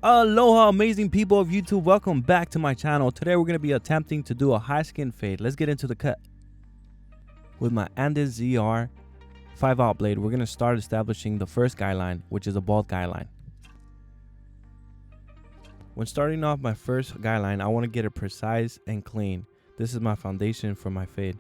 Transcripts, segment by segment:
Aloha amazing people of YouTube, welcome back to my channel. Today we're going to be attempting to do a high skin fade. Let's get into the cut. With my Andis ZR 5/0 blade, we're going to start establishing the first guy line, which is a bald guy line. When starting off my first guy line, I want to get it precise and clean. This is my foundation for my fade.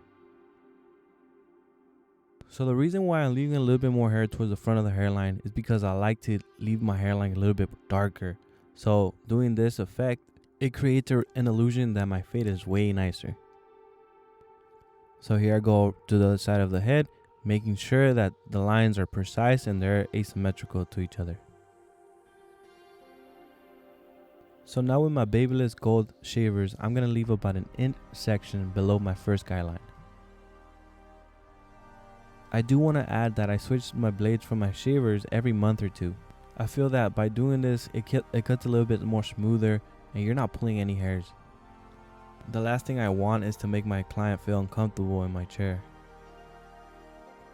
So the reason why I'm leaving a little bit more hair towards the front of the hairline is because I like to leave my hairline a little bit darker. So doing this effect, it creates an illusion that my fade is way nicer. So here I go to the other side of the head, making sure that the lines are precise and they're asymmetrical to each other. So now with my Babyliss Gold shavers, I'm going to leave about an inch section below my first guy line. I do want to add that I switched my blades from my shavers every month or two. I feel that by doing this, it cuts a little bit more smoother and you're not pulling any hairs. The last thing I want is to make my client feel uncomfortable in my chair.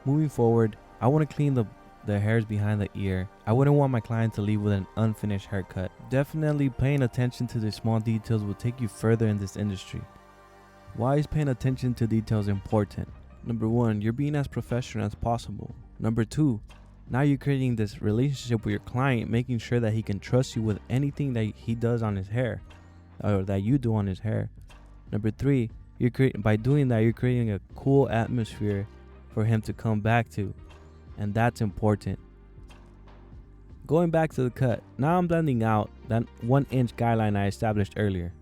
Moving forward, I want to clean the hairs behind the ear. I wouldn't want my client to leave with an unfinished haircut. Definitely paying attention to the small details will take you further in this industry. Why is paying attention to details important? Number one, you're being as professional as possible. Number two, now you're creating this relationship with your client, making sure that he can trust you with anything that he does on his hair or that you do on his hair. Number three, by doing that, you're creating a cool atmosphere for him to come back to, and that's important. Going back to the cut, now I'm blending out that 1 inch guy line I established earlier,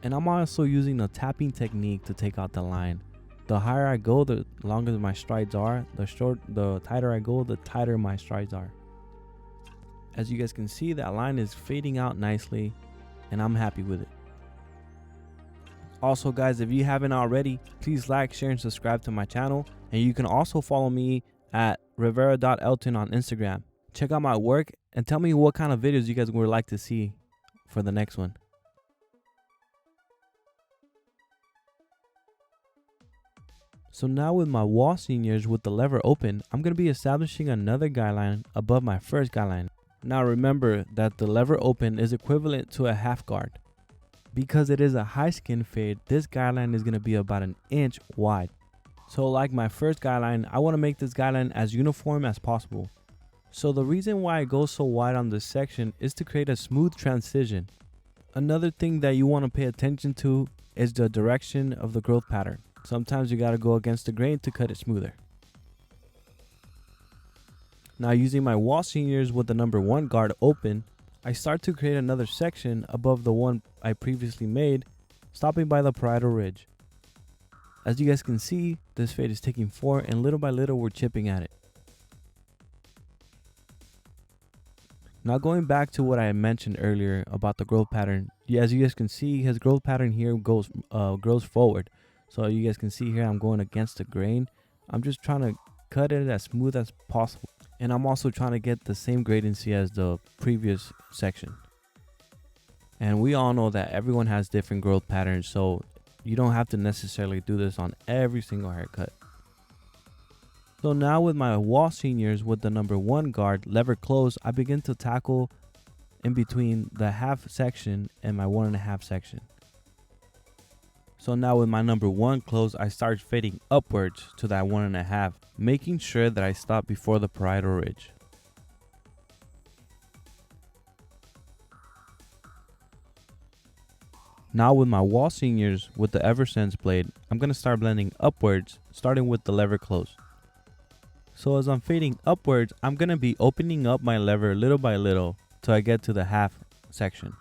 and I'm also using a tapping technique to take out the line. The higher I go, the longer my strides are. The tighter I go, the tighter my strides are. As you guys can see, that line is fading out nicely and I'm happy with it. Also guys, if you haven't already, please like, share, and subscribe to my channel. And you can also follow me at rivera.elton on Instagram. Check out my work and tell me what kind of videos you guys would like to see for the next one. So now with my Wahl seniors with the lever open, I'm going to be establishing another guy line above my first guy line. Now remember that the lever open is equivalent to a half guard. Because it is a high skin fade, this guy line is going to be about an inch wide. So like my first guy line, I want to make this guy line as uniform as possible. So the reason why I go so wide on this section is to create a smooth transition. Another thing that you want to pay attention to is the direction of the growth pattern. Sometimes you gotta go against the grain to cut it smoother. Now using my Wahl seniors with the number 1 guard open, I start to create another section above the one I previously made, stopping by the parietal ridge. As you guys can see, this fade is taking form and little by little we're chipping at it. Now going back to what I mentioned earlier about the growth pattern, as you guys can see, his growth pattern here grows forward. So you guys can see here I'm going against the grain. I'm just trying to cut it as smooth as possible. And I'm also trying to get the same gradency as the previous section. And we all know that everyone has different growth patterns, so you don't have to necessarily do this on every single haircut. So now with my Wahl seniors with the number 1 guard lever close, I begin to tackle in between the half section and my 1.5 section. So now with my number 1 close, I start fading upwards to that 1.5, making sure that I stop before the parietal ridge. Now with my Wahl seniors with the Eversense blade, I'm going to start blending upwards, starting with the lever close. So as I'm fading upwards, I'm going to be opening up my lever little by little till I get to the half section.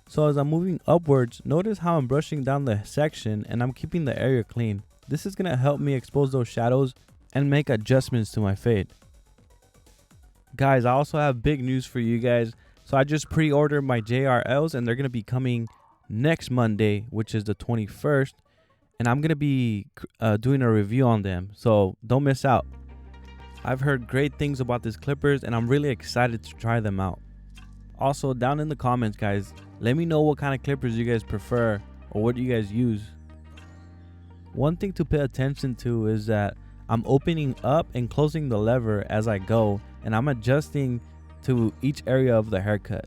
So as I'm moving upwards, notice how I'm brushing down the section and I'm keeping the area clean. This is going to help me expose those shadows and make adjustments to my fade. Guys, I also have big news for you guys. So I just pre-ordered my JRLs and they're going to be coming next Monday, which is the 21st. And I'm going to be doing a review on them. So don't miss out. I've heard great things about these clippers and I'm really excited to try them out. Also, down in the comments, guys, let me know what kind of clippers you guys prefer or what you guys use. One thing to pay attention to is that I'm opening up and closing the lever as I go, and I'm adjusting to each area of the haircut.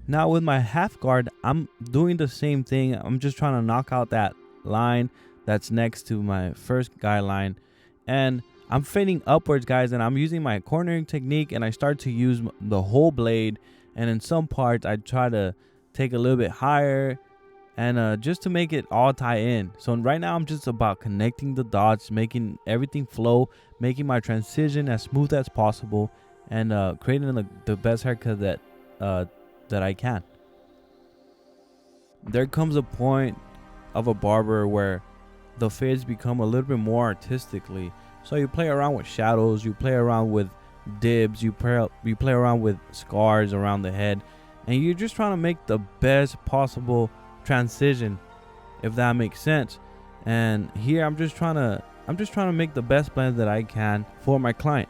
Now with my half guard, I'm doing the same thing. I'm just trying to knock out that line that's next to my first guideline, and I'm fading upwards, guys, and I'm using my cornering technique, and I start to use the whole blade, and in some parts I try to take a little bit higher, and just to make it all tie in. So right now I'm just about connecting the dots, making everything flow, making my transition as smooth as possible, and creating the best haircut that I can. There comes a point of a barber where the fades become a little bit more artistically. So you play around with shadows, you play around with dibs, you play around with scars around the head, and you're just trying to make the best possible transition, if that makes sense. And here I'm just trying to make the best blend that I can for my client.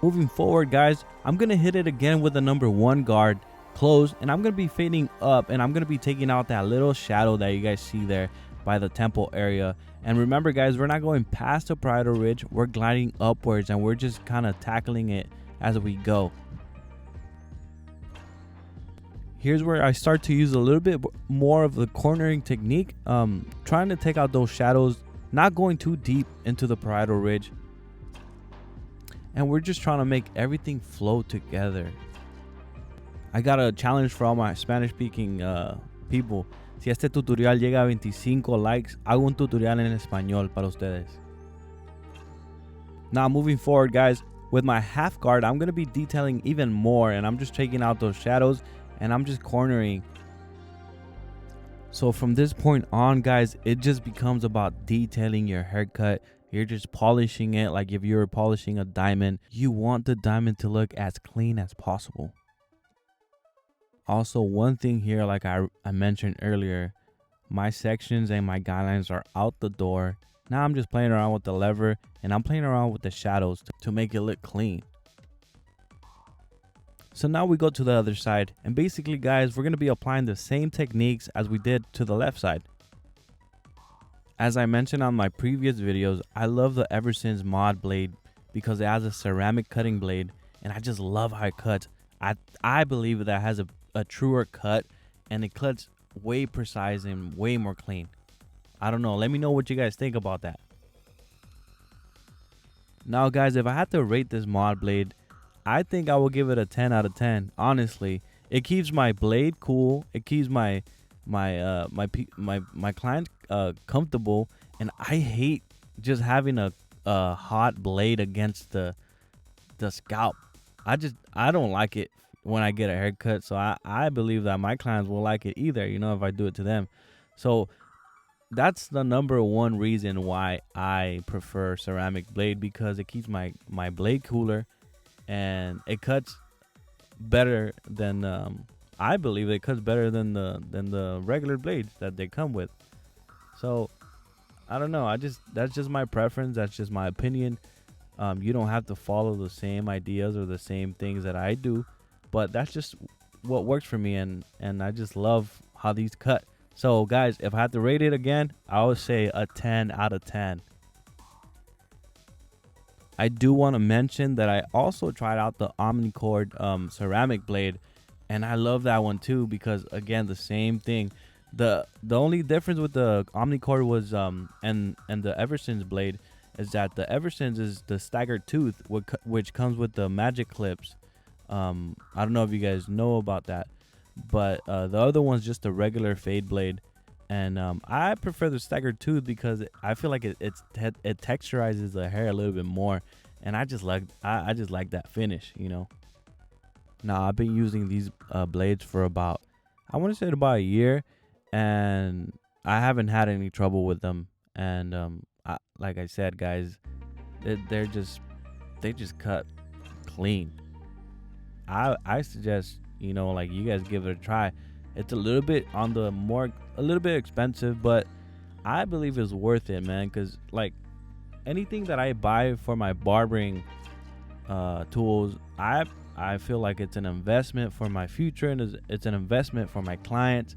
Moving forward, guys, I'm gonna hit it again with the number 1 guard closed, and I'm gonna be fading up, and I'm gonna be taking out that little shadow that you guys see there by the temple area. And remember, guys, we're not going past the parietal ridge, we're gliding upwards, and we're just kind of tackling it as we go. Here's where I start to use a little bit more of the cornering technique, trying to take out those shadows, not going too deep into the parietal ridge. And we're just trying to make everything flow together. I got a challenge for all my Spanish speaking people. Si este tutorial llega a 25 likes, hago un tutorial en español para ustedes. Now moving forward, guys, with my half guard, I'm going to be detailing even more, and I'm just taking out those shadows, and I'm just cornering. So from this point on, guys, it just becomes about detailing your haircut. You're just polishing it like if you were polishing a diamond. You want the diamond to look as clean as possible. Also, one thing here, like I mentioned earlier, my sections and my guidelines are out the door. Now I'm just playing around with the lever, and I'm playing around with the shadows to make it look clean. So now we go to the other side, and basically, guys, we're going to be applying the same techniques as we did to the left side. As I mentioned on my previous videos, I love the Eversense mod blade because it has a ceramic cutting blade, and I just love how it cuts. I believe that has a truer cut, and it cuts way precise and way more clean. I don't know. Let me know what you guys think about that. Now, guys, if I had to rate this mod blade, I think I will give it a 10 out of 10. Honestly, it keeps my blade cool. It keeps my client comfortable, and I hate just having a hot blade against the scalp. I don't like it when I get a haircut, so I believe that my clients will like it either, you know, if I do it to them. So that's the number 1 reason why I prefer ceramic blade, because it keeps my blade cooler, and it cuts better than I believe it cuts better than the regular blades that they come with. So I don't know. That's just my preference. That's just my opinion. You don't have to follow the same ideas or the same things that I do, but that's just what works for me, and I just love how these cut. So guys, if I had to rate it again, I would say a 10 out of 10. I do want to mention that I also tried out the omnIcord ceramic blade, and I love that one too, because again, the same thing. The only difference with the omnIcord was and the Eversense blade is that the Eversense is the staggered tooth, which comes with the magic clips. I don't know if you guys know about that, but the other one's just a regular fade blade, and I prefer the staggered tooth because I feel like it texturizes the hair a little bit more, and I just like that finish, you know. Now I've been using these blades for about, I want to say about a year, and I haven't had any trouble with them. And like I said, guys, they just cut clean. I suggest, you know, like, you guys give it a try. It's a little bit expensive, but I believe it's worth it, man, because like anything that I buy for my barbering tools, I I feel like it's an investment for my future, and it's an investment for my clients.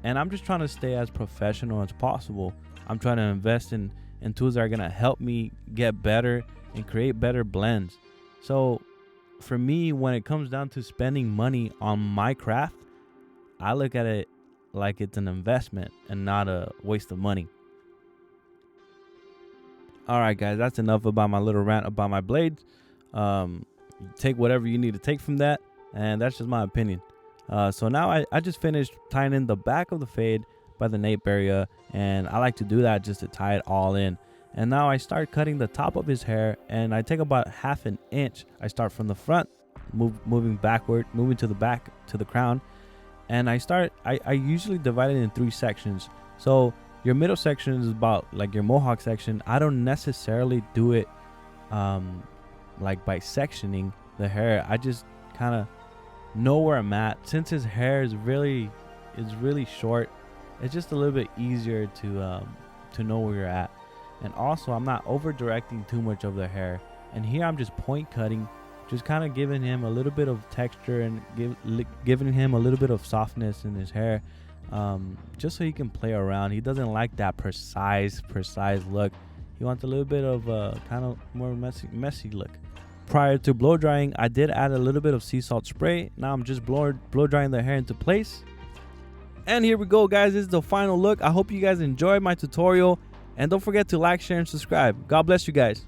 And I'm just trying to stay as professional as possible. I'm trying to invest in tools that are going to help me get better and create better blends. So for me, when it comes down to spending money on my craft, I look at it like it's an investment and not a waste of money. All right, guys, that's enough about my little rant about my blades. Take whatever you need to take from that, and that's just my opinion. So now I just finished tying in the back of the fade by the nape area, and I like to do that just to tie it all in. And now I start cutting the top of his hair, and I take about ½ an inch. I start from the front, moving backward, moving to the back to the crown, and I usually divide it in 3 sections. So your middle section is about like your mohawk section. I don't necessarily do it like by sectioning the hair. I just kind of know where I'm at. Since his hair is really short, it's just a little bit easier to know where you're at. And also, I'm not over directing too much of the hair, and here I'm just point cutting, just kind of giving him a little bit of texture and giving him a little bit of softness in his hair, just so he can play around. He doesn't like that precise look. He wants a little bit of kind of more messy look. Prior to blow drying, I did add a little bit of sea salt spray. Now I'm just blow drying the hair into place. And here we go, guys. This is the final look. I hope you guys enjoyed my tutorial. And don't forget to like, share, and subscribe. God bless you guys.